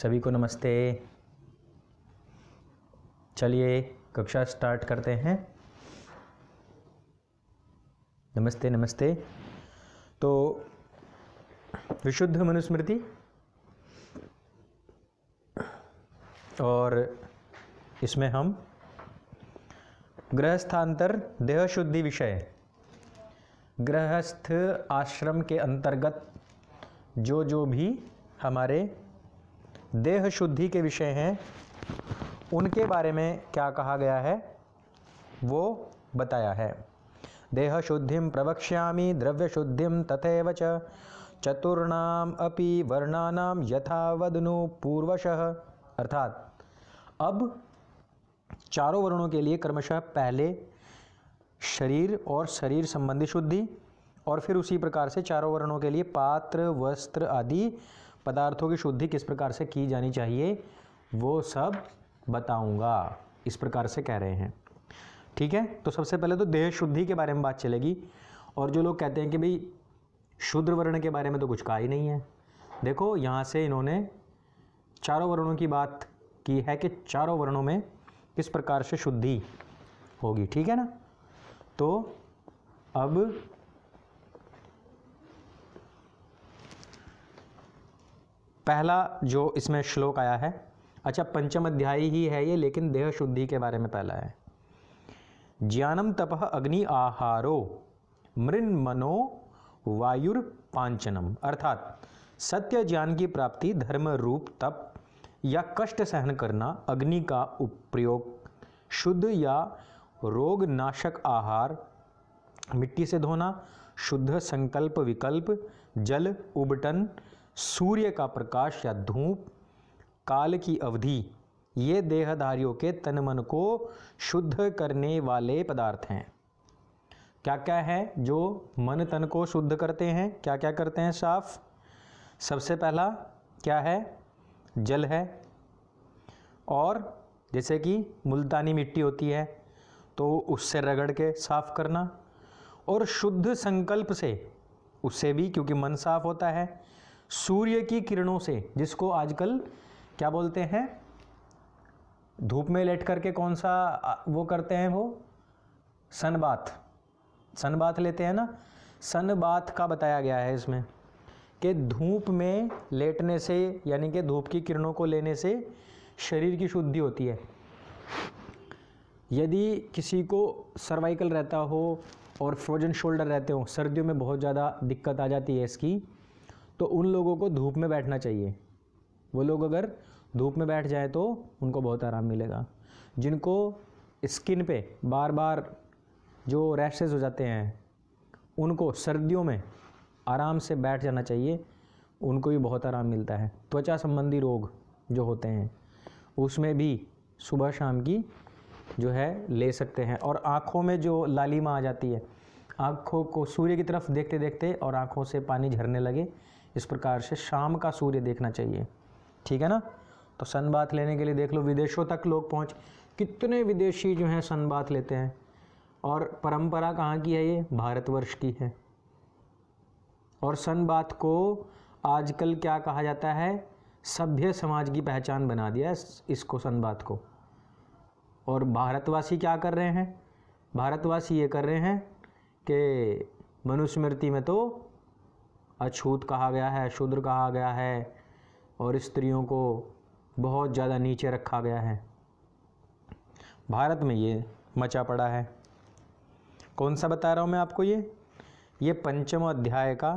सभी को नमस्ते। चलिए कक्षा स्टार्ट करते हैं। नमस्ते नमस्ते। तो विशुद्ध मनुस्मृति और इसमें हम गृहस्थांतर देह शुद्धि विषय, गृहस्थ आश्रम के अंतर्गत जो भी हमारे देह शुद्धि के विषय हैं उनके बारे में क्या कहा गया है वो बताया है। देह शुद्धिं प्रवक्ष्यामि द्रव्य शुद्धिं तथैव च चतुर्णाम अपि वर्णानाम यथावदनु पूर्वशः। अर्थात अब चारों वर्णों के लिए क्रमशः पहले शरीर और शरीर संबंधी शुद्धि और फिर उसी प्रकार से चारों वर्णों के लिए पात्र वस्त्र आदि पदार्थों की शुद्धि किस प्रकार से की जानी चाहिए वो सब बताऊंगा, इस प्रकार से कह रहे हैं। ठीक है, तो सबसे पहले तो देह शुद्धि के बारे में बात चलेगी। और जो लोग कहते हैं कि भाई शूद्र वर्ण के बारे में तो कुछ कहा ही नहीं है, देखो यहाँ से इन्होंने चारों वर्णों की बात की है कि चारों वर्णों में किस प्रकार से शुद्धि होगी। ठीक है ना। तो अब पहला जो इसमें श्लोक आया है, अच्छा पंचम अध्याय ही है ये, लेकिन देह शुद्धि के बारे में पहला है। ज्ञानम तपः अग्नि आहारो मृन्मनो वायुर्पांचनम। अर्थात सत्य ज्ञान की प्राप्ति, धर्म रूप तप या कष्ट सहन करना, अग्नि का प्रयोग, शुद्ध या रोग नाशक आहार, मिट्टी से धोना, शुद्ध संकल्प विकल्प, जल उबटन, सूर्य का प्रकाश या धूप, काल की अवधि, ये देहधारियों के तन मन को शुद्ध करने वाले पदार्थ हैं। क्या क्या है जो मन तन को शुद्ध करते हैं, क्या क्या करते हैं साफ। सबसे पहला क्या है, जल है। और जैसे कि मुल्तानी मिट्टी होती है तो उससे रगड़ के साफ करना, और शुद्ध संकल्प से, उससे भी क्योंकि मन साफ होता है। सूर्य की किरणों से, जिसको आजकल क्या बोलते हैं, धूप में लेट करके कौन सा वो करते हैं, वो सन बाथ लेते हैं ना। सन बाथ का बताया गया है इसमें कि धूप में लेटने से, यानी कि धूप की किरणों को लेने से शरीर की शुद्धि होती है। यदि किसी को सर्वाइकल रहता हो और फ्रोजन शोल्डर रहते हो, सर्दियों में बहुत ज़्यादा दिक्कत आ जाती है इसकी, तो उन लोगों को धूप में बैठना चाहिए। वो लोग अगर धूप में बैठ जाए तो उनको बहुत आराम मिलेगा। जिनको स्किन पे बार बार जो रैशेस हो जाते हैं उनको सर्दियों में आराम से बैठ जाना चाहिए, उनको भी बहुत आराम मिलता है। त्वचा संबंधी रोग जो होते हैं उसमें भी सुबह शाम की जो है ले सकते हैं। और आँखों में जो लालिमा आ जाती है, आँखों को सूर्य की तरफ देखते देखते और आँखों से पानी झरने लगे, इस प्रकार से शाम का सूर्य देखना चाहिए। ठीक है ना। तो सन बाथ लेने के लिए देख लो विदेशों तक लोग पहुँच, कितने विदेशी जो हैं सन बाथ लेते हैं। और परंपरा कहाँ की है, ये भारतवर्ष की है। और सन बाथ को आजकल क्या कहा जाता है, सभ्य समाज की पहचान बना दिया है इसको, सन बाथ को। और भारतवासी क्या कर रहे हैं, भारतवासी ये कर रहे हैं कि मनुस्मृति में तो अछूत कहा गया है, शूद्र कहा गया है और स्त्रियों को बहुत ज़्यादा नीचे रखा गया है। भारत में ये मचा पड़ा है। कौन सा बता रहा हूँ मैं आपको, ये पंचम अध्याय का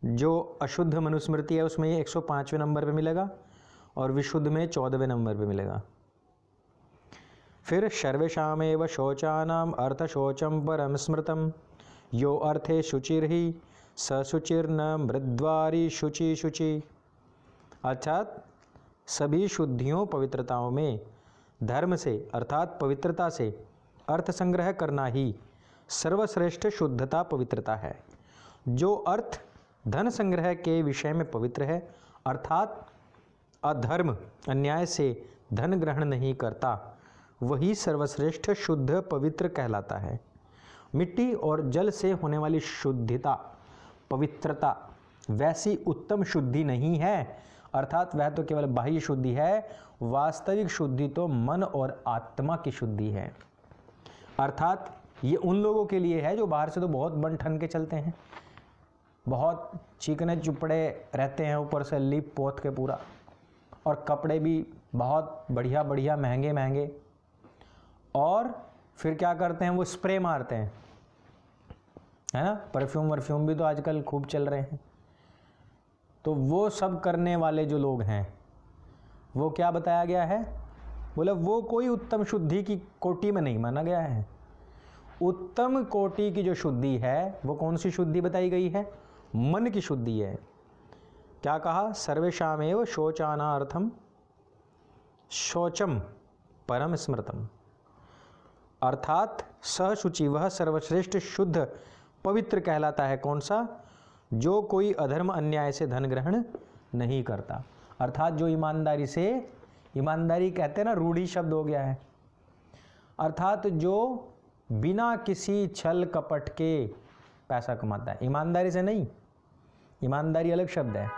जो अशुद्ध मनुस्मृति है उसमें ये 105वें नंबर पे मिलेगा और विशुद्ध में 14वें नंबर पे मिलेगा। फिर सर्वेषामेव शौचानाम अर्थ शौचम परम स्मृतम यो अर्थे शुचिर्हि सशुचिर्न मृद्वारी शुचि शुचि। अर्थात सभी शुद्धियों पवित्रताओं में धर्म से अर्थात पवित्रता से अर्थ संग्रह करना ही सर्वश्रेष्ठ शुद्धता पवित्रता है। जो अर्थ धन संग्रह के विषय में पवित्र है, अर्थात अधर्म अन्याय से धन ग्रहण नहीं करता, वही सर्वश्रेष्ठ शुद्ध पवित्र कहलाता है। मिट्टी और जल से होने वाली शुद्धता पवित्रता वैसी उत्तम शुद्धि नहीं है, अर्थात वह तो केवल बाह्य शुद्धि है, वास्तविक शुद्धि तो मन और आत्मा की शुद्धि है। अर्थात ये उन लोगों के लिए है जो बाहर से तो बहुत बन ठन के चलते हैं, बहुत चिकने चुपड़े रहते हैं, ऊपर से लिप पोत के पूरा, और कपड़े भी बहुत बढ़िया बढ़िया महंगे महंगे, और फिर क्या करते हैं, वो स्प्रे मारते हैं, है ना। परफ्यूम वर्फ्यूम भी तो आजकल खूब चल रहे हैं। तो वो सब करने वाले जो लोग हैं, वो क्या बताया गया है, बोले वो कोई उत्तम शुद्धि की कोटि में नहीं माना गया है। उत्तम कोटि की जो शुद्धि है वो कौन सी शुद्धि बताई गई है, मन की शुद्धि है। क्या कहा, सर्वेषामेव शोचानार्थम शौचम परम स्मृतम, अर्थात सहशुचि वह सर्वश्रेष्ठ शुद्ध पवित्र कहलाता है। कौन सा, जो कोई अधर्म अन्याय से धन ग्रहण नहीं करता। अर्थात जो ईमानदारी से, ईमानदारी कहते हैं ना, रूढ़ी शब्द हो गया है, अर्थात जो बिना किसी छल कपट के पैसा कमाता है, ईमानदारी से नहीं। ईमानदारी अलग शब्द है।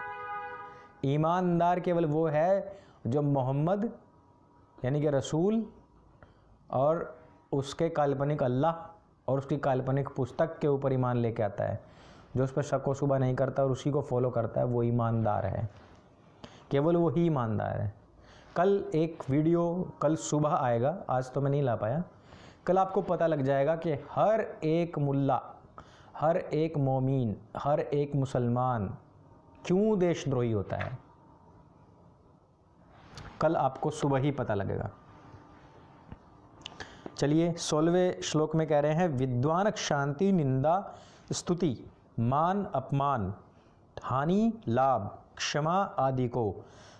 ईमानदार केवल वो है जो मोहम्मद यानी कि रसूल और उसके काल्पनिक अल्लाह और उसकी काल्पनिक पुस्तक के ऊपर ईमान लेके आता है, जो उस पर शक व शुबा नहीं करता और उसी को फॉलो करता है, वो ईमानदार है। केवल वो ही ईमानदार है। कल एक वीडियो कल सुबह आएगा, आज तो मैं नहीं ला पाया, कल आपको पता लग जाएगा कि हर एक मुल्ला, हर एक मोमीन, हर एक मुसलमान क्यों देशद्रोही होता है। कल आपको सुबह ही पता लगेगा। चलिए 16वें श्लोक में कह रहे हैं, विद्वान शांति निंदा स्तुति मान अपमान हानि लाभ क्षमा आदि को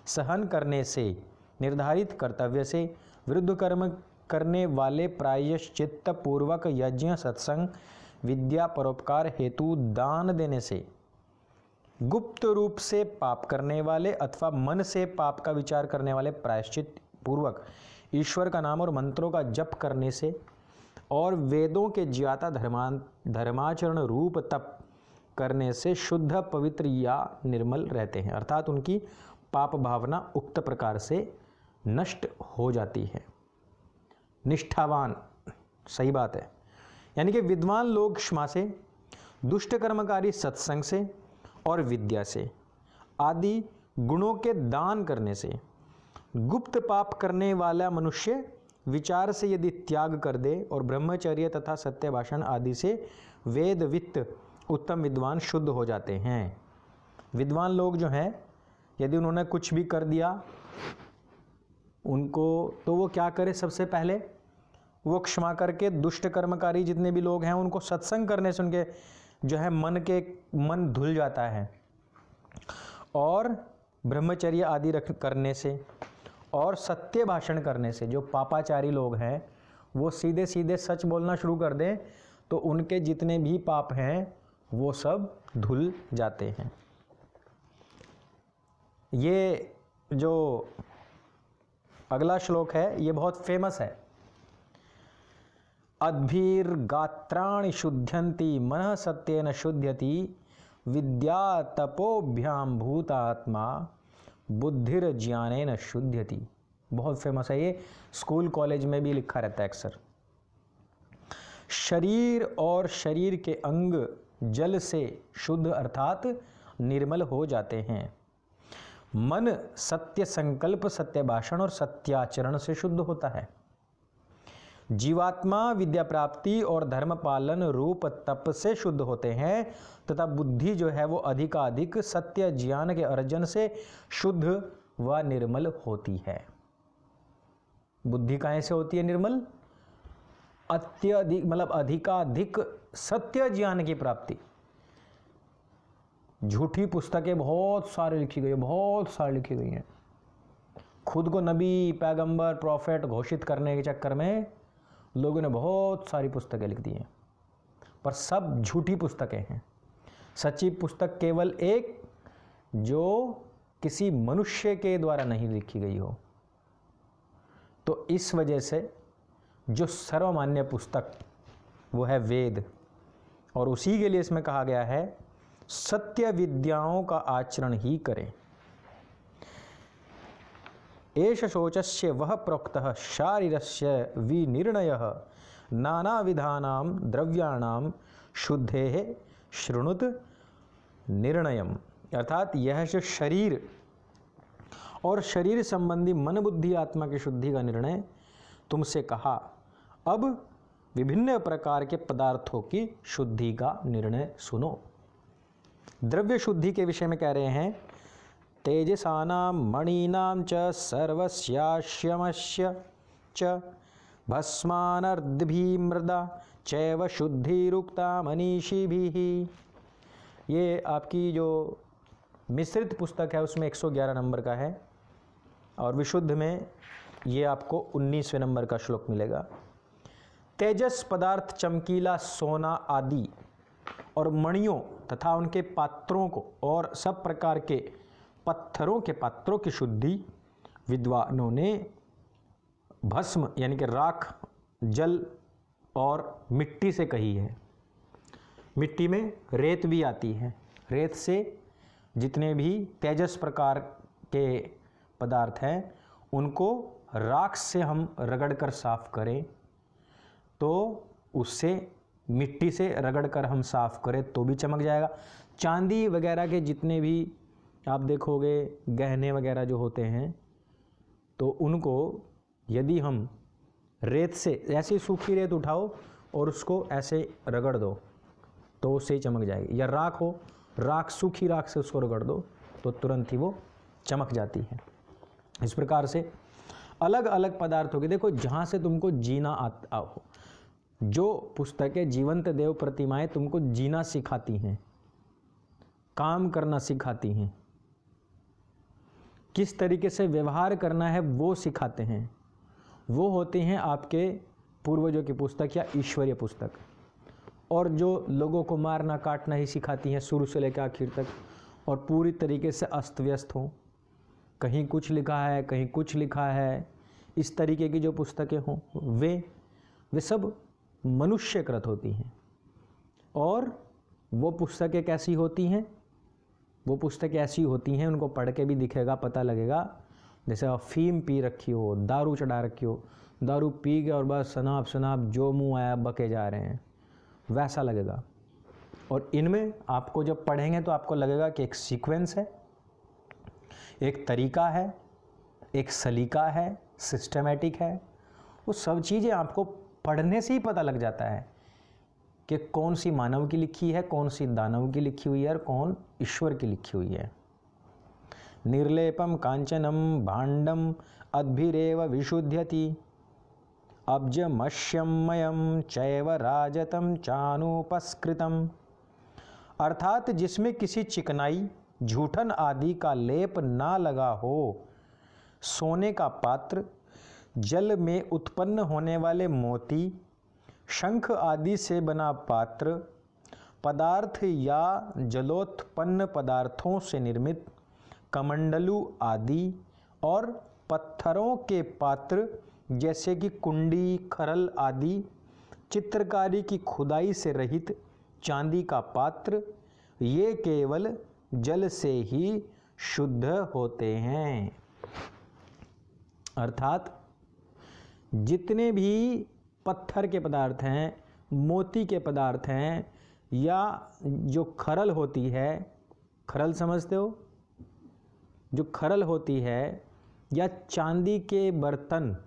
सहन करने से, निर्धारित कर्तव्य से, विरुद्ध कर्म करने वाले प्रायश्चित्त पूर्वक यज्ञ सत्संग विद्या परोपकार हेतु दान देने से, गुप्त रूप से पाप करने वाले अथवा मन से पाप का विचार करने वाले प्रायश्चित पूर्वक ईश्वर का नाम और मंत्रों का जप करने से, और वेदों के ज्ञाता धर्माचरण रूप तप करने से शुद्ध पवित्र या निर्मल रहते हैं। अर्थात उनकी पाप भावना उक्त प्रकार से नष्ट हो जाती है। निष्ठावान, सही बात है, यानी कि विद्वान लोग क्षमा से, दुष्ट कर्मकारी सत्संग से और विद्या से आदि गुणों के दान करने से, गुप्त पाप करने वाला मनुष्य विचार से यदि त्याग कर दे और ब्रह्मचर्य तथा सत्य भाषण आदि से वेद वित्त उत्तम विद्वान शुद्ध हो जाते हैं। विद्वान लोग जो हैं, यदि उन्होंने कुछ भी कर दिया उनको, तो वो क्या करे, सबसे पहले वो क्षमा करके दुष्ट कर्मकारी जितने भी लोग हैं उनको सत्संग करने से उनके जो है मन धुल जाता है, और ब्रह्मचर्य आदि करने से और सत्य भाषण करने से, जो पापाचारी लोग हैं वो सीधे सीधे सच बोलना शुरू कर दें तो उनके जितने भी पाप हैं वो सब धुल जाते हैं। ये जो अगला श्लोक है ये बहुत फेमस है। अद्भिर्गात्राणि शुद्ध्यन्ति मनः सत्येन शुद्ध्यति विद्या तपोभ्याम भूतात्मा बुद्धिर्ज्ञानेन शुद्ध्यति। बहुत फेमस है ये, स्कूल कॉलेज में भी लिखा रहता है अक्सर। शरीर और शरीर के अंग जल से शुद्ध अर्थात निर्मल हो जाते हैं। मन सत्य संकल्प, सत्य भाषण और सत्याचरण से शुद्ध होता है। जीवात्मा विद्या प्राप्ति और धर्म पालन रूप तप से शुद्ध होते हैं तथा बुद्धि जो है वो अधिकाधिक सत्य ज्ञान के अर्जन से शुद्ध व निर्मल होती है। बुद्धि काहे से होती है निर्मल? अत्यधिक मतलब अधिकाधिक सत्य ज्ञान की प्राप्ति। झूठी पुस्तकें बहुत सारी लिखी गई, बहुत सारी लिखी गई हैं। खुद को नबी पैगंबर प्रॉफेट घोषित करने के चक्कर में लोगों ने बहुत सारी पुस्तकें लिख दी हैं, पर सब झूठी पुस्तकें हैं। सच्ची पुस्तक केवल एक जो किसी मनुष्य के द्वारा नहीं लिखी गई हो। तो इस वजह से जो सर्वमान्य पुस्तक वो है वेद, और उसी के लिए इसमें कहा गया है सत्य विद्याओं का आचरण ही करें। एष शोचस्य वह प्रोक्तः शारीरस्य विनिर्णयः नानाविधानां द्रव्याणां शुद्धेः शृणुत निर्णयम। अर्थात यह जो शरीर और शरीर संबंधी मन बुद्धि आत्मा की शुद्धि का निर्णय तुमसे कहा, अब विभिन्न प्रकार के पदार्थों की शुद्धि का निर्णय सुनो। द्रव्य शुद्धि के विषय में कह रहे हैं, तेजसानाम मणीनाम च सर्वस्याश्यमस्य च भस्मानर्दभि मृदा चैव शुद्धिरुक्ता मनीषिभिः। ये आपकी जो मिश्रित पुस्तक है उसमें 111 नंबर का है और विशुद्ध में ये आपको 19वें नंबर का श्लोक मिलेगा। तेजस पदार्थ चमकीला सोना आदि और मणियों तथा उनके पात्रों को और सब प्रकार के पत्थरों के पात्रों की शुद्धि विद्वानों ने भस्म यानी कि राख, जल और मिट्टी से कही है। मिट्टी में रेत भी आती है। रेत से जितने भी तेजस प्रकार के पदार्थ हैं उनको राख से हम रगड़कर साफ करें तो उससे मिट्टी से रगड़कर हम साफ करें तो भी चमक जाएगा। चांदी वगैरह के जितने भी आप देखोगे गहने वगैरह जो होते हैं तो उनको यदि हम रेत से ऐसे सूखी रेत उठाओ और उसको ऐसे रगड़ दो तो उससे ही चमक जाएगी। या राख हो, राख सूखी राख से उसको रगड़ दो तो तुरंत ही वो चमक जाती है। इस प्रकार से अलग अलग पदार्थों की देखो जहाँ से तुमको जीना आता हो। जो पुस्तकें जीवंत देव प्रतिमाएं तुमको जीना सिखाती हैं, काम करना सिखाती हैं, किस तरीके से व्यवहार करना है वो सिखाते हैं, वो होते हैं आपके पूर्वजों की पुस्तक या ईश्वरीय पुस्तक। और जो लोगों को मारना काटना ही सिखाती हैं शुरू से लेकर आखिर तक और पूरी तरीके से अस्त व्यस्त हों, कहीं कुछ लिखा है कहीं कुछ लिखा है, इस तरीके की जो पुस्तकें हों वे सब मनुष्यकृत होती हैं। और वो पुस्तकें कैसी होती हैं? वो पुस्तकें ऐसी होती हैं उनको पढ़ के भी दिखेगा, पता लगेगा। जैसे अफीम पी रखी हो, दारू चढ़ा रखी हो, दारू पी के और बस सनाब सनाब जो मुँह आया बके जा रहे हैं, वैसा लगेगा। और इनमें आपको जब पढ़ेंगे तो आपको लगेगा कि एक सीक्वेंस है, एक तरीका है, एक सलीका है, सिस्टमेटिक है। वो सब चीज़ें आपको पढ़ने से ही पता लग जाता है कि कौन सी मानव की लिखी है, कौन सी दानव की लिखी हुई है और कौन ईश्वर की लिखी हुई है। निर्लेपम कांचनम भांडम अद्भिरेव विशुध्यति अब्जमश्यमयम चैव राजतम चानुपस्कृतम। अर्थात जिसमें किसी चिकनाई, झूठन आदि का लेप ना लगा हो, सोने का पात्र, जल में उत्पन्न होने वाले मोती, शंख आदि से बना पात्र, पदार्थ या जलोत्पन्न पदार्थों से निर्मित कमंडलू आदि और पत्थरों के पात्र जैसे कि कुंडी, खरल आदि, चित्रकारी की खुदाई से रहित चांदी का पात्र, ये केवल जल से ही शुद्ध होते हैं। अर्थात जितने भी पत्थर के पदार्थ हैं, मोती के पदार्थ हैं या जो खरल होती है, खरल समझते हो, जो खरल होती है, या चांदी के बर्तन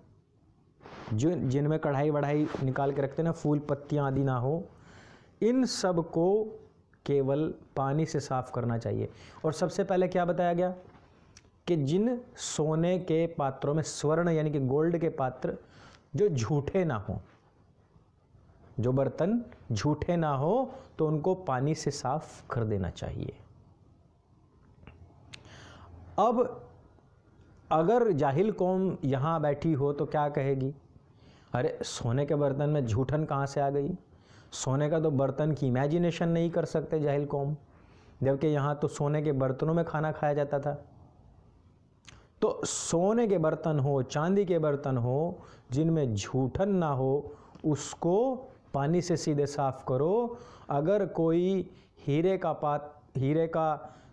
जो जिनमें कढ़ाई वढ़ाई निकाल के रखते हैं ना, फूल पत्तियाँ आदि ना हो, इन सब को केवल पानी से साफ करना चाहिए। और सबसे पहले क्या बताया गया कि जिन सोने के पात्रों में, स्वर्ण यानी कि गोल्ड के पात्र जो झूठे ना हो, जो बर्तन झूठे ना हो, तो उनको पानी से साफ कर देना चाहिए। अब अगर जाहिल कौम यहाँ बैठी हो तो क्या कहेगी, अरे सोने के बर्तन में झूठन कहाँ से आ गई? सोने का तो बर्तन की इमेजिनेशन नहीं कर सकते जाहिल कौम, जबकि यहाँ तो सोने के बर्तनों में खाना खाया जाता था। तो सोने के बर्तन हो, चांदी के बर्तन हो, जिनमें झूठन ना हो, उसको पानी से सीधे साफ करो। अगर कोई हीरे का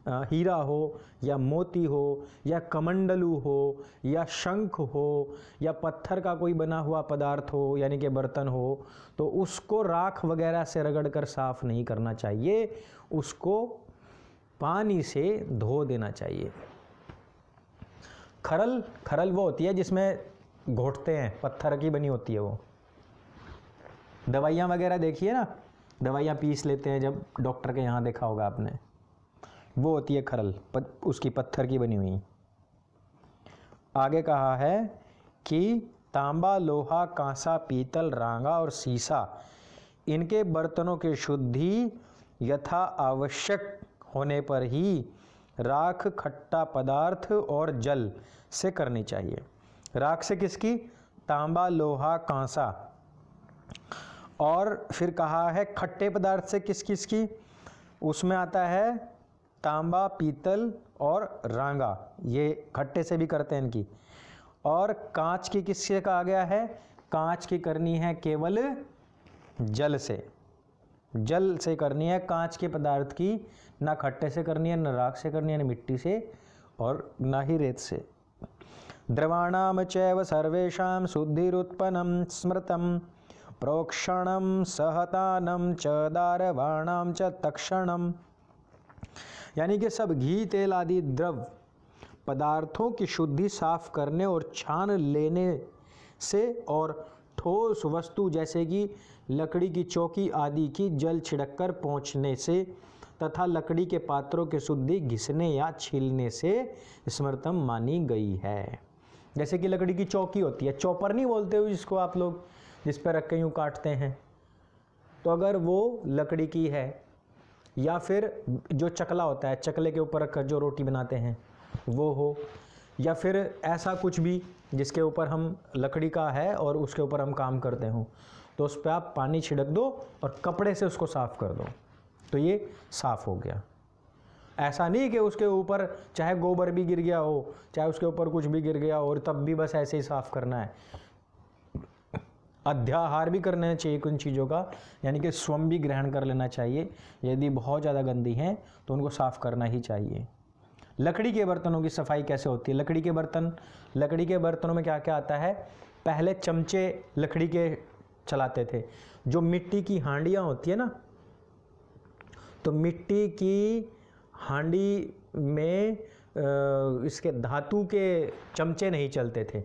हीरा हो या मोती हो या कमंडलू हो या शंख हो या पत्थर का कोई बना हुआ पदार्थ हो यानी कि बर्तन हो, तो उसको राख वगैरह से रगड़कर साफ नहीं करना चाहिए, उसको पानी से धो देना चाहिए। खरल, खरल वो होती है जिसमें घोटते हैं, पत्थर की बनी होती है वो। दवाइयाँ वगैरह देखिए ना, दवाइयाँ पीस लेते हैं जब डॉक्टर के यहाँ, देखा होगा आपने, वो होती है खरल, उसकी पत्थर की बनी हुई। आगे कहा है कि तांबा, लोहा, कांसा, पीतल, रांगा और सीसा, इनके बर्तनों की शुद्धि यथा आवश्यक होने पर ही राख, खट्टा पदार्थ और जल से करनी चाहिए। राख से किसकी? तांबा, लोहा, कांसा। और फिर कहा है खट्टे पदार्थ से किस किस की? उसमें आता है तांबा, पीतल और रांगा, ये खट्टे से भी करते हैं इनकी। और कांच की किससे कहा गया है? कांच की करनी है केवल जल से, जल से करनी है कांच के पदार्थ की, ना खट्टे से करनी है, ना राख से करनी है, ना मिट्टी से और ना ही रेत से। द्रवाणाम चैव सर्वेषां शुद्धिरुत्पन्नं स्मृतं प्रोक्षणं सहतानं च दारवाणां च तक्षणम्। यानी कि सब घी, तेल आदि द्रव पदार्थों की शुद्धि साफ करने और छान लेने से और ठोस वस्तु जैसे कि लकड़ी की चौकी आदि की जल छिड़ककर पोंछने से तथा लकड़ी के पात्रों की शुद्धि घिसने या छीलने से स्मृतम मानी गई है। जैसे कि लकड़ी की चौकी होती है, चॉपर नहीं बोलते हो जिसको आप लोग, जिस पर रख के यूँ काटते हैं, तो अगर वो लकड़ी की है, या फिर जो चकला होता है, चकले के ऊपर रखकर जो रोटी बनाते हैं वो हो, या फिर ऐसा कुछ भी जिसके ऊपर हम लकड़ी का है और उसके ऊपर हम काम करते हो, तो उस पर आप पानी छिड़क दो और कपड़े से उसको साफ़ कर दो, तो ये साफ़ हो गया। ऐसा नहीं कि उसके ऊपर चाहे गोबर भी गिर गया हो, चाहे उसके ऊपर कुछ भी गिर गया हो, और तब भी बस ऐसे ही साफ़ करना है। अध्याहार भी करना चाहिए उन चीज़ों का, यानी कि स्वम भी ग्रहण कर लेना चाहिए। यदि बहुत ज़्यादा गंदी हैं तो उनको साफ़ करना ही चाहिए। लकड़ी के बर्तनों की सफाई कैसे होती है? लकड़ी के बर्तनों में क्या क्या आता है? पहले चमचे लकड़ी के चलाते थे। जो मिट्टी की हांडियाँ होती है ना, तो मिट्टी की हांडी में इसके धातु के चमचे नहीं चलते थे,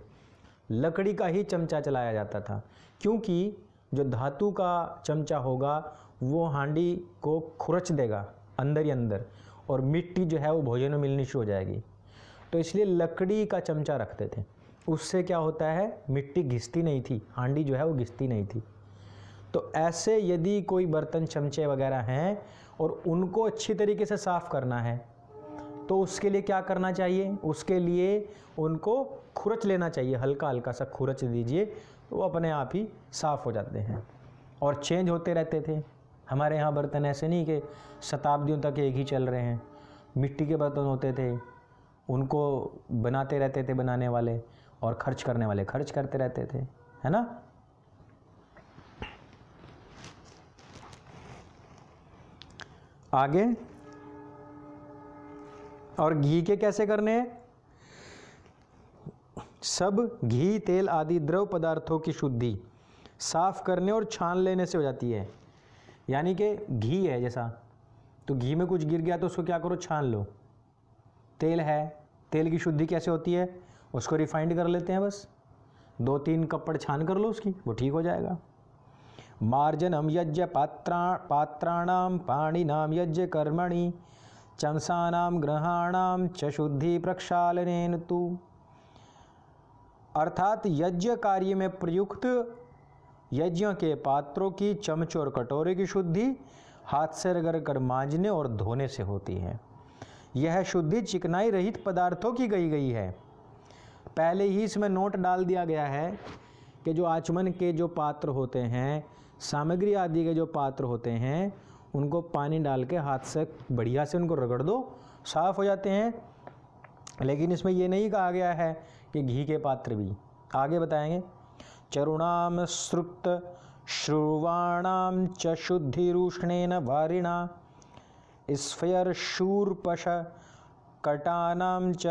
लकड़ी का ही चमचा चलाया जाता था, क्योंकि जो धातु का चमचा होगा वो हांडी को खुरच देगा अंदर ही अंदर, और मिट्टी जो है वो भोजन में मिलनी शुरू हो जाएगी। तो इसलिए लकड़ी का चमचा रखते थे। उससे क्या होता है, मिट्टी घिसती नहीं थी, हांडी जो है वो घिसती नहीं थी। तो ऐसे यदि कोई बर्तन, चमचे वगैरह हैं और उनको अच्छी तरीके से साफ़ करना है, तो उसके लिए क्या करना चाहिए? उसके लिए उनको खुरच लेना चाहिए, हल्का हल्का सा खुरच दीजिए, तो वो अपने आप ही साफ़ हो जाते हैं। और चेंज होते रहते थे। हमारे यहाँ बर्तन ऐसे नहीं कि शताब्दियों तक एक ही चल रहे हैं। मिट्टी के बर्तन होते थे, उनको बनाते रहते थे बनाने वाले, और खर्च करने वाले खर्च करते रहते थे, है ना। आगे, और घी के कैसे करने हैं? सब घी, तेल आदि द्रव पदार्थों की शुद्धि साफ करने और छान लेने से हो जाती है। यानी कि घी है जैसा, तो घी में कुछ गिर गया तो उसको क्या करो, छान लो। तेल है, तेल की शुद्धि कैसे होती है? उसको रिफाइंड कर लेते हैं, बस 2-3 कपड़ छान कर लो उसकी, वो ठीक हो जाएगा। मार्जनम यज्ञ पात्राणाम पाणिनाम यज्ञ कर्मणि चमसानाम ग्रहाणाम च शुद्धि प्रक्षालनेन तु। अर्थात यज्ञ कार्य में प्रयुक्त यज्ञ के पात्रों की, चमचों और कटोरे की शुद्धि हाथ से रगड़ कर मांजने और धोने से होती है। यह शुद्धि चिकनाई रहित पदार्थों की गई है। पहले ही इसमें नोट डाल दिया गया है कि जो आचमन के जो पात्र होते हैं, सामग्री आदि के जो पात्र होते हैं, उनको पानी डाल के हाथ से बढ़िया से उनको रगड़ दो, साफ़ हो जाते हैं। लेकिन इसमें ये नहीं कहा गया है कि घी के पात्र भी, आगे बताएंगे। चरुणाम श्रुत श्रुवाणाम च शुद्धिरूष्णेन वारिणा स्फयर शूर्पश कटानां च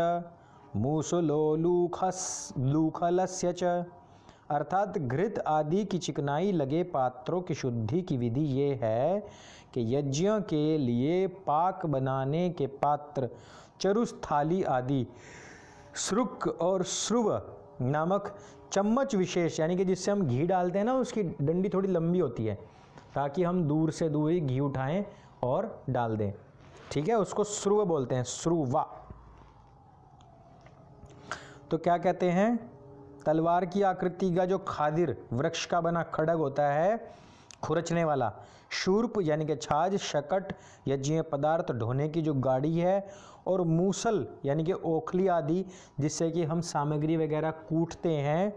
मूसलो लूखलस्य च। अर्थात घृत आदि की चिकनाई लगे पात्रों की शुद्धि की विधि ये है कि यज्ञ के लिए पाक बनाने के पात्र, चरुस थाली आदि, श्रुक और श्रुव नामक चम्मच विशेष, यानी कि जिससे हम घी डालते हैं ना, उसकी डंडी थोड़ी लंबी होती है ताकि हम दूर से दूर ही घी उठाएं और डाल दें, ठीक है, उसको श्रुव बोलते हैं, श्रुवा। तो क्या कहते हैं, तलवार की आकृति का जो खादिर वृक्ष का बना खड्ग होता है, खुरचने वाला, शूर्प यानी कि छाछ, शकट यज्ञीय पदार्थ ढोने की जो गाड़ी है, और मूसल यानी कि ओखली आदि जिससे कि हम सामग्री वगैरह कूटते हैं,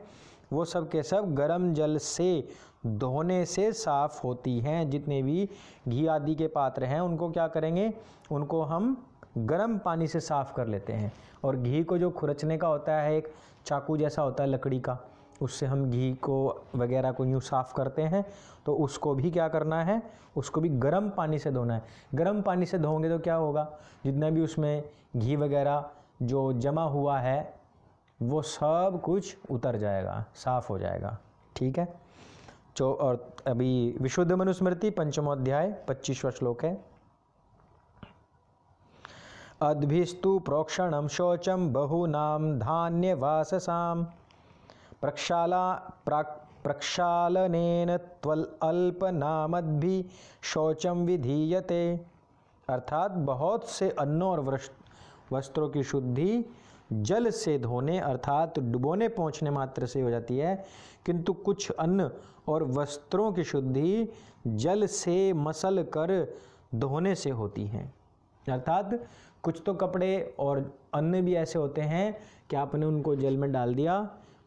वो सब के सब गर्म जल से धोने से साफ होती हैं। जितने भी घी आदि के पात्र हैं उनको क्या करेंगे, उनको हम गर्म पानी से साफ कर लेते हैं। और घी को जो खुरचने का होता है, एक चाकू जैसा होता है लकड़ी का, उससे हम घी को वगैरह को यूँ साफ़ करते हैं, तो उसको भी क्या करना है, उसको भी गर्म पानी से धोना है। गर्म पानी से धोएंगे तो क्या होगा, जितना भी उसमें घी वगैरह जो जमा हुआ है वो सब कुछ उतर जाएगा, साफ़ हो जाएगा, ठीक है। और अभी विशुद्ध मनुस्मृति 5वां अध्याय 25वां श्लोक है। अद्भिस्तु प्रोक्षणं शौचं बहूनां धान्यवाससां प्रक्षालनेन त्वल्पनामद्भि शौचं विधीयते। अर्थात बहुत से अन्नों और वस्त्रों की शुद्धि जल से धोने अर्थात डुबोने पहुँचने मात्र से हो जाती है, किंतु कुछ अन्न और वस्त्रों की शुद्धि जल से मसल कर धोने से होती हैं। अर्थात कुछ तो कपड़े और अन्न भी ऐसे होते हैं कि आपने उनको जल में डाल दिया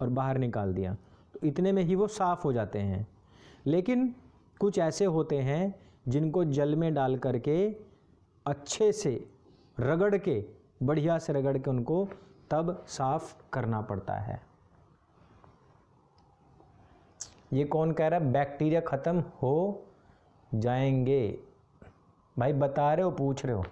और बाहर निकाल दिया तो इतने में ही वो साफ़ हो जाते हैं, लेकिन कुछ ऐसे होते हैं जिनको जल में डाल करके अच्छे से रगड़ के, बढ़िया से रगड़ के उनको तब साफ़ करना पड़ता है। ये कौन कह रहा है, बैक्टीरिया ख़त्म हो जाएंगे। भाई बता रहे हो, पूछ रहे हो।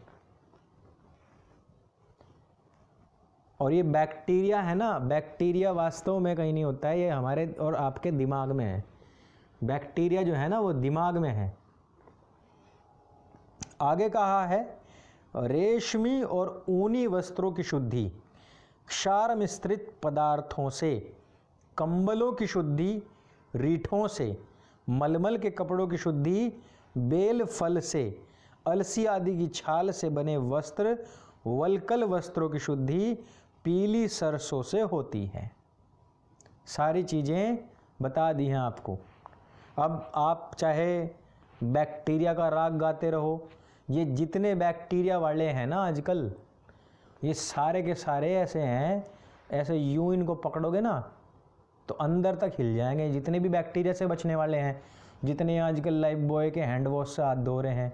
और ये बैक्टीरिया है ना, बैक्टीरिया वास्तव में कहीं नहीं होता है, ये हमारे और आपके दिमाग में है। बैक्टीरिया जो है ना वो दिमाग में है। आगे कहा है, रेशमी और ऊनी वस्त्रों की शुद्धि क्षार मिश्रित पदार्थों से, कंबलों की शुद्धि रीठों से, मलमल के कपड़ों की शुद्धि बेल फल से, अलसी आदि की छाल से बने वस्त्र, वल्कल वस्त्रों की शुद्धि पीली सरसों से होती है। सारी चीज़ें बता दी हैं आपको। अब आप चाहे बैक्टीरिया का राग गाते रहो, ये जितने बैक्टीरिया वाले हैं ना आजकल, ये सारे के सारे ऐसे हैं, ऐसे यूं इनको पकड़ोगे ना तो अंदर तक हिल जाएंगे। जितने भी बैक्टीरिया से बचने वाले हैं, जितने आजकल लाइफ बॉय के हैंड वॉश से हाथ धो रहे हैं,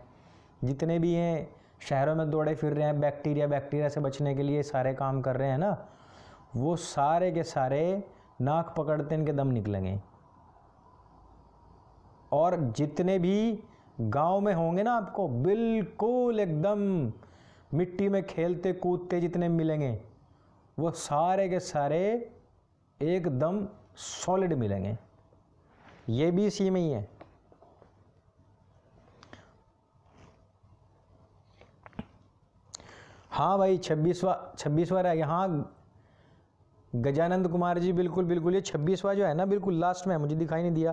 जितने भी हैं शहरों में दौड़े फिर रहे हैं बैक्टीरिया से बचने के लिए सारे काम कर रहे हैं ना, वो सारे के सारे नाक पकड़ते इनके दम निकलेंगे। और जितने भी गांव में होंगे ना, आपको बिल्कुल एकदम मिट्टी में खेलते कूदते जितने मिलेंगे, वो सारे के सारे एकदम सॉलिड मिलेंगे। ये भी इसी में ही है। हाँ भाई 26वां रह गया। हाँ गजानंद कुमार जी, बिल्कुल बिल्कुल, ये 26वां जो है ना बिल्कुल लास्ट में, मुझे दिखाई नहीं दिया।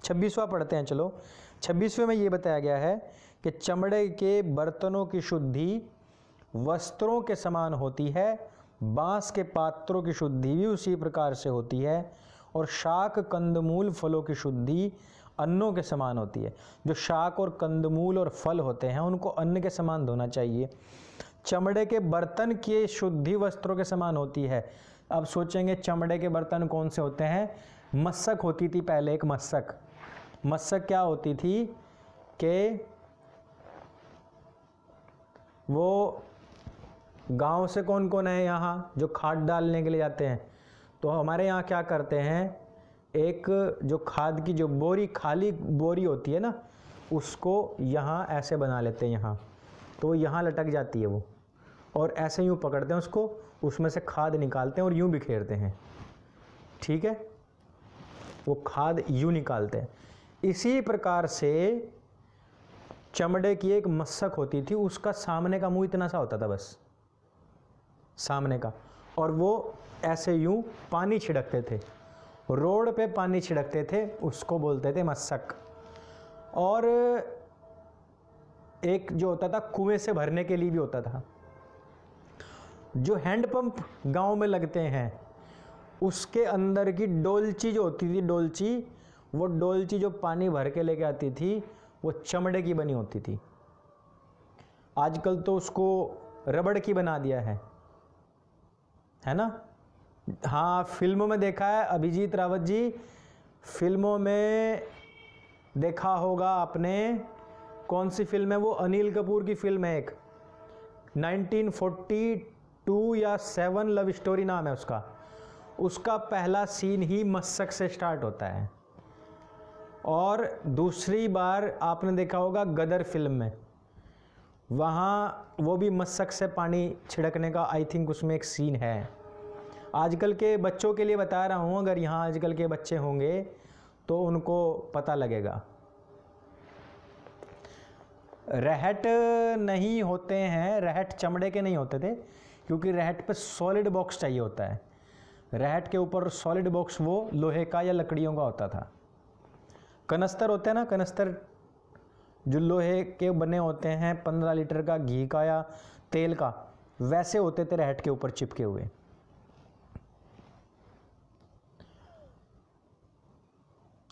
26वां पढ़ते हैं, चलो। 26वें में ये बताया गया है कि चमड़े के बर्तनों की शुद्धि वस्त्रों के समान होती है, बांस के पात्रों की शुद्धि भी उसी प्रकार से होती है, और शाक कंदमूल फलों की शुद्धि अन्नों के समान होती है। जो शाक और कंदमूल और फल होते हैं उनको अन्न के समान धोना चाहिए। चमड़े के बर्तन की शुद्धि वस्त्रों के समान होती है। अब सोचेंगे चमड़े के बर्तन कौन से होते हैं? मस्सक होती थी पहले, एक मस्सक क्या होती थी कि वो गांव से कौन कौन है यहाँ जो खाद डालने के लिए जाते हैं, तो हमारे यहाँ क्या करते हैं, एक जो खाद की जो बोरी, खाली बोरी होती है ना, उसको यहाँ ऐसे बना लेते हैं, यहाँ तो वो यहाँ लटक जाती है वो, और ऐसे यूँ पकड़ते हैं उसको, उसमें से खाद निकालते हैं और यूँ बिखेरते हैं, ठीक है, वो खाद यूँ निकालते हैं। इसी प्रकार से चमड़े की एक मस्सक होती थी, उसका सामने का मुंह इतना सा होता था बस, सामने का, और वो ऐसे यूं पानी छिड़कते थे, रोड पे पानी छिड़कते थे, उसको बोलते थे मस्सक। और एक जो होता था कुएं से भरने के लिए भी होता था। जो हैंडपंप गांव में लगते हैं उसके अंदर की डोलची जो होती थी, डोलची, वो डोलची जो पानी भर के लेके आती थी वो चमड़े की बनी होती थी। आजकल तो उसको रबड़ की बना दिया है ना। हाँ, फिल्मों में देखा है अभिजीत रावत जी, फिल्मों में देखा होगा आपने। कौन सी फिल्म है वो? अनिल कपूर की फिल्म है एक, 1942 या 7 लव स्टोरी नाम है उसका। उसका पहला सीन ही मस्सक से स्टार्ट होता है। और दूसरी बार आपने देखा होगा गदर फिल्म में, वहाँ वो भी मस्सक से पानी छिड़कने का आई थिंक उसमें एक सीन है। आजकल के बच्चों के लिए बता रहा हूँ, अगर यहाँ आजकल के बच्चे होंगे तो उनको पता लगेगा। रहट नहीं होते हैं, रहट चमड़े के नहीं होते थे, क्योंकि रहट पे सॉलिड बॉक्स चाहिए होता है। रहट के ऊपर सॉलिड बॉक्स वो लोहे का या लकड़ियों का होता था। कनस्तर होते हैं ना, कनस्तर जो लोहे के बने होते हैं, 15 लीटर का घी का या तेल का, वैसे होते थे रहट के ऊपर चिपके हुए।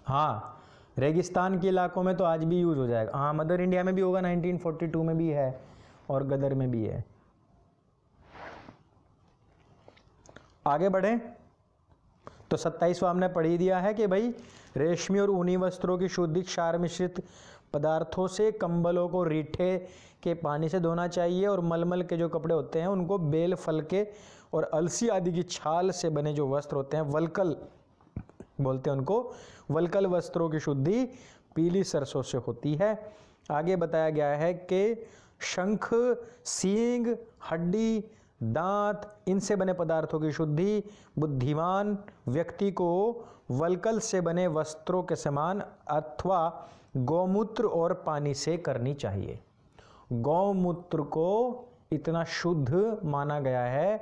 हाँ, रेगिस्तान के इलाकों में तो आज भी यूज हो जाएगा। हाँ, मदर इंडिया में भी होगा, 1942 में भी है और गदर में भी है। आगे बढ़े तो 27वां हमने पढ़ ही दिया है कि भाई रेशमी और ऊनी वस्त्रों की शुद्धि क्षार मिश्रित पदार्थों से, कंबलों को रीठे के पानी से धोना चाहिए, और मलमल के जो कपड़े होते हैं उनको बेल फल के और अलसी आदि की छाल से बने जो वस्त्र होते हैं, वलकल बोलते हैं उनको, वलकल वस्त्रों की शुद्धि पीली सरसों से होती है। आगे बताया गया है कि शंख, सींग, हड्डी, दांत, इनसे बने पदार्थों की शुद्धि बुद्धिमान व्यक्ति को वलकल से बने वस्त्रों के समान अथवा गौमूत्र और पानी से करनी चाहिए। गौमूत्र को इतना शुद्ध माना गया है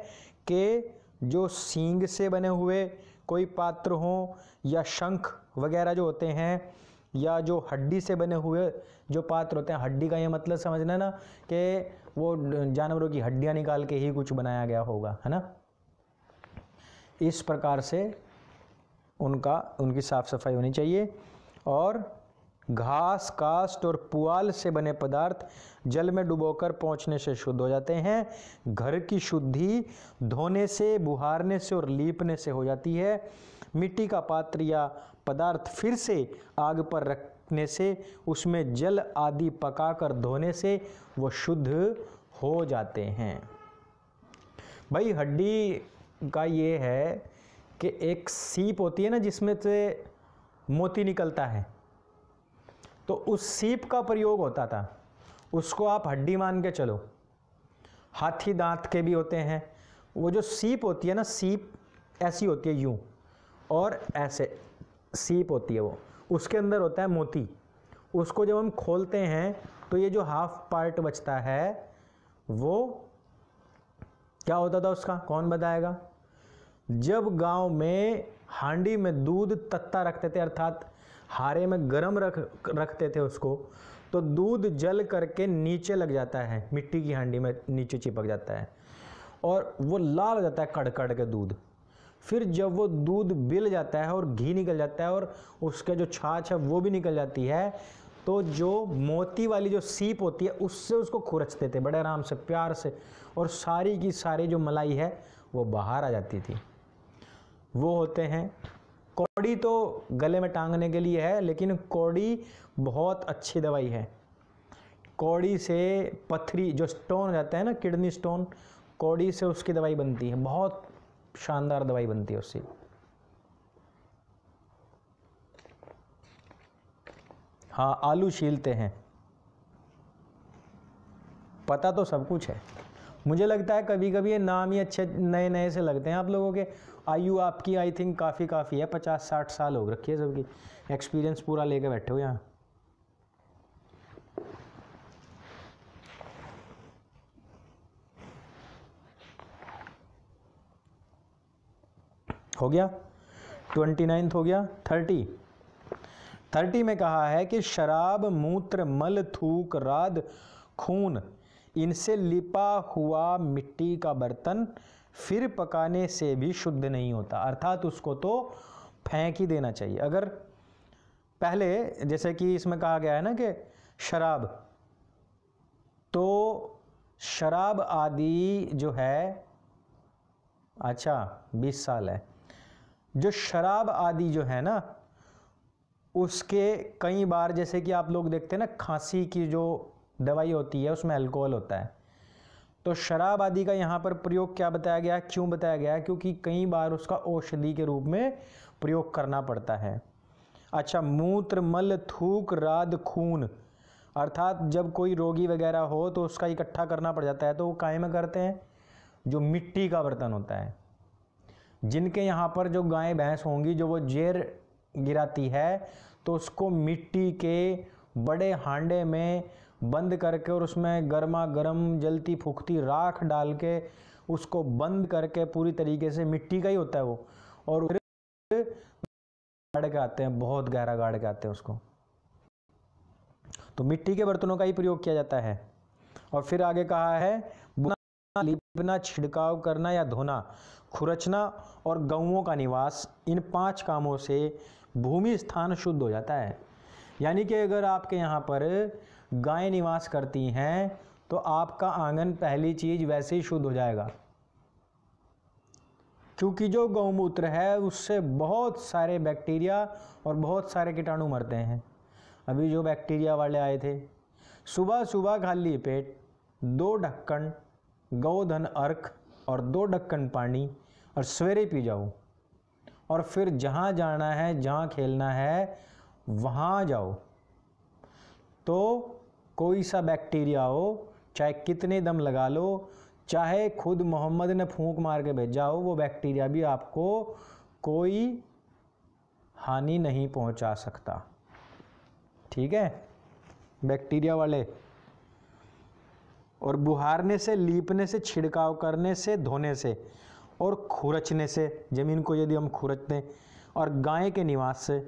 कि जो सींग से बने हुए कोई पात्र हो, या शंख वगैरह जो होते हैं, या जो हड्डी से बने हुए जो पात्र होते हैं, हड्डी का ये मतलब समझना ना कि वो जानवरों की हड्डियां निकाल के ही कुछ बनाया गया होगा, है ना। इस प्रकार से उनकी साफ सफाई होनी चाहिए। और घास, काष्ठ और पुआल से बने पदार्थ जल में डुबोकर पहुँचने से शुद्ध हो जाते हैं। घर की शुद्धि धोने से, बुहारने से और लीपने से हो जाती है। मिट्टी का पात्र या पदार्थ फिर से आग पर रखने से, उसमें जल आदि पकाकर धोने से वो शुद्ध हो जाते हैं। भाई हड्डी का ये है कि एक सीप होती है ना जिसमें से मोती निकलता है, तो उस सीप का प्रयोग होता था, उसको आप हड्डी मान के चलो। हाथी दांत के भी होते हैं। वो जो सीप होती है ना, सीप ऐसी होती है यूं, और ऐसे सीप होती है वो, उसके अंदर होता है मोती। उसको जब हम खोलते हैं तो ये जो हाफ पार्ट बचता है वो क्या होता था उसका, कौन बताएगा? जब गांव में हांडी में दूध तत्ता रखते थे, अर्थात हारे में गरम रखते थे उसको, तो दूध जल करके नीचे लग जाता है, मिट्टी की हांडी में नीचे चिपक जाता है और वो लाल हो जाता है कड़ कड़ के दूध। फिर जब वो दूध बिल जाता है और घी निकल जाता है और उसके जो छाछ है वो भी निकल जाती है, तो जो मोती वाली जो सीप होती है उससे उसको खुरचते थे बड़े आराम से, प्यार से, और सारी की सारी जो मलाई है वो बाहर आ जाती थी। वो होते हैं कौड़ी। तो गले में टांगने के लिए है, लेकिन कौड़ी बहुत अच्छी दवाई है। कौड़ी से पथरी जो स्टोन हो जाता है ना, किडनी स्टोन, कौड़ी से उसकी दवाई बनती है, बहुत शानदार दवाई बनती है उससे। हाँ, आलू छीलते हैं, पता तो सब कुछ है। मुझे लगता है कभी कभी ये नाम ही अच्छे नए नए से लगते हैं आप लोगों के। आयु आपकी आई थिंक काफ़ी है, 50-60 साल हो रखी है सबकी, एक्सपीरियंस पूरा लेके बैठे हो यहाँ। हो गया 29 हो गया। 30 में कहा है कि शराब, मूत्र, मल, थूक, राद, खून, इनसे लिपा हुआ मिट्टी का बर्तन फिर पकाने से भी शुद्ध नहीं होता, अर्थात उसको तो फेंक ही देना चाहिए। अगर पहले जैसे कि इसमें कहा गया है ना कि शराब, तो शराब आदि जो है, अच्छा 20 साल है, जो शराब आदि जो है ना, उसके कई बार जैसे कि आप लोग देखते हैं ना, खांसी की जो दवाई होती है उसमें अल्कोहल होता है। तो शराब आदि का यहाँ पर प्रयोग क्या बताया गया, क्यों बताया गया है? क्योंकि कई बार उसका औषधि के रूप में प्रयोग करना पड़ता है। अच्छा, मूत्र, मल, थूक, राद, खून, अर्थात जब कोई रोगी वगैरह हो तो उसका इकट्ठा करना पड़ जाता है, तो वो काहे में करते हैं? जो मिट्टी का बर्तन होता है। जिनके यहाँ पर जो गाय भैंस होंगी, जो वो जेर गिराती है, तो उसको मिट्टी के बड़े हांडे में बंद करके और उसमें गर्मा गर्म जलती फूकती राख डाल के उसको बंद करके पूरी तरीके से, मिट्टी का ही होता है वो, और गाड़ के आते हैं, बहुत गहरा गाड़ के आते हैं उसको। तो मिट्टी के बर्तनों का ही प्रयोग किया जाता है। और फिर आगे कहा है बुना, लिपना, छिड़काव करना या धोना, खुरचना और गौओं का निवास, इन 5 कामों से भूमि स्थान शुद्ध हो जाता है। यानी कि अगर आपके यहाँ पर गाय निवास करती हैं तो आपका आंगन पहली चीज वैसे ही शुद्ध हो जाएगा, क्योंकि जो गौमूत्र है उससे बहुत सारे बैक्टीरिया और बहुत सारे कीटाणु मरते हैं। अभी जो बैक्टीरिया वाले आए थे, सुबह सुबह खाली पेट 2 ढक्कन गोधन अर्क और 2 ढक्कन पानी और सवेरे पी जाओ, और फिर जहाँ जाना है, जहाँ खेलना है वहाँ जाओ, तो कोई सा बैक्टीरिया हो, चाहे कितने दम लगा लो, चाहे खुद मोहम्मद ने फूंक मार के भेजा हो, वो बैक्टीरिया भी आपको कोई हानि नहीं पहुंचा सकता। ठीक है, बैक्टीरिया वाले। और बुहारने से, लीपने से, छिड़काव करने से, धोने से और खुरचने से, जमीन को यदि हम खुरचते हैं, और गाय के निवास से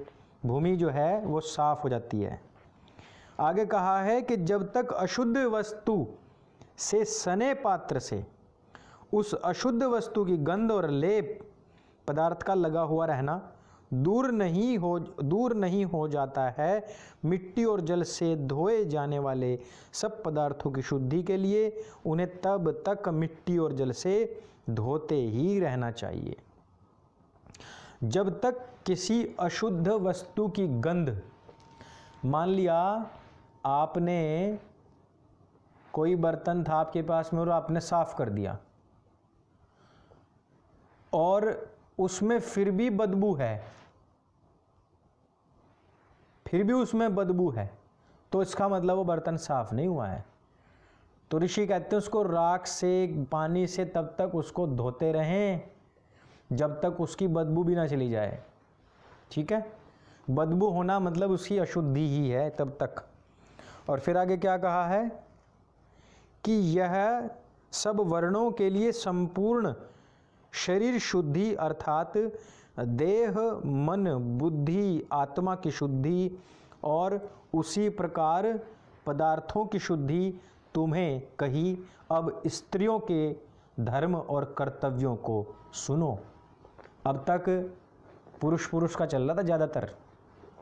भूमि जो है वो साफ हो जाती है। आगे कहा है कि जब तक अशुद्ध वस्तु से सने पात्र से उस अशुद्ध वस्तु की गंध और लेप पदार्थ का लगा हुआ रहना दूर नहीं हो जाता है, मिट्टी और जल से धोए जाने वाले सब पदार्थों की शुद्धि के लिए उन्हें तब तक मिट्टी और जल से धोते ही रहना चाहिए जब तक किसी अशुद्ध वस्तु की गंध, मान लिया आपने कोई बर्तन था आपके पास में और आपने साफ कर दिया और उसमें फिर भी बदबू है, तो इसका मतलब वो बर्तन साफ नहीं हुआ है। तो ऋषि कहते हैं उसको राख से, पानी से तब तक उसको धोते रहें जब तक उसकी बदबू भी ना चली जाए। ठीक है, बदबू होना मतलब उसकी अशुद्धि ही है तब तक। और फिर आगे क्या कहा है कि यह सब वर्णों के लिए संपूर्ण शरीर शुद्धि अर्थात देह, मन, बुद्धि, आत्मा की शुद्धि और उसी प्रकार पदार्थों की शुद्धि तुम्हें कही। अब स्त्रियों के धर्म और कर्तव्यों को सुनो। अब तक पुरुष का चल रहा था ज़्यादातर,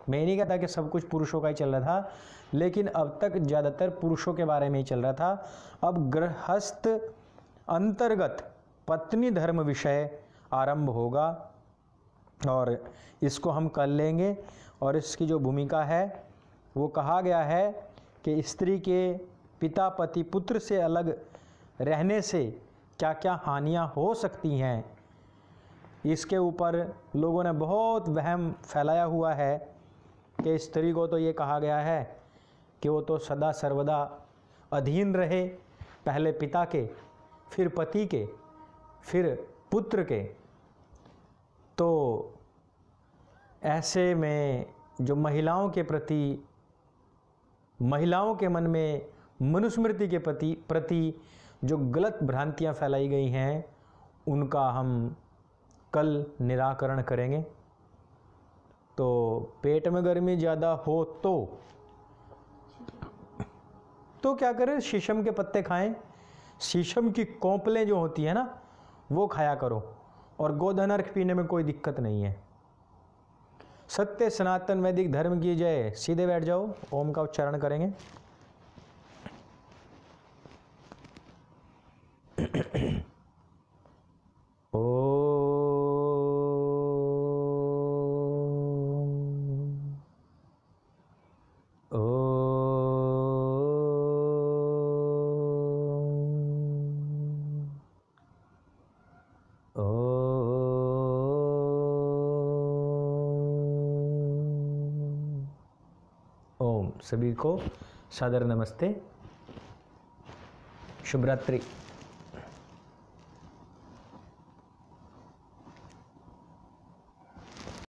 मैं नहीं कहता कि सब कुछ पुरुषों का ही चल रहा था, लेकिन अब तक ज़्यादातर पुरुषों के बारे में ही चल रहा था। अब गृहस्थ अंतर्गत पत्नी धर्म विषय आरंभ होगा और इसको हम कर लेंगे। और इसकी जो भूमिका है वो कहा गया है कि स्त्री के पिता, पति, पुत्र से अलग रहने से क्या क्या हानियां हो सकती हैं, इसके ऊपर लोगों ने बहुत वहम फैलाया हुआ है कि स्त्री को तो ये कहा गया है कि वो तो सदा सर्वदा अधीन रहे, पहले पिता के, फिर पति के, फिर पुत्र के। तो ऐसे में जो महिलाओं के प्रति, महिलाओं के मन में मनुस्मृति के प्रति जो गलत भ्रांतियां फैलाई गई हैं, उनका हम कल निराकरण करेंगे। तो पेट में गर्मी ज़्यादा हो तो क्या करें, शीशम के पत्ते खाएं, शीशम की कोंपलें जो होती है ना वो खाया करो, और गोधन अर्घ पीने में कोई दिक्कत नहीं है। सत्य सनातन वैदिक धर्म की जय। सीधे बैठ जाओ, ओम का उच्चारण करेंगे। ओम। सभी को सादर नमस्ते, शुभ रात्रि।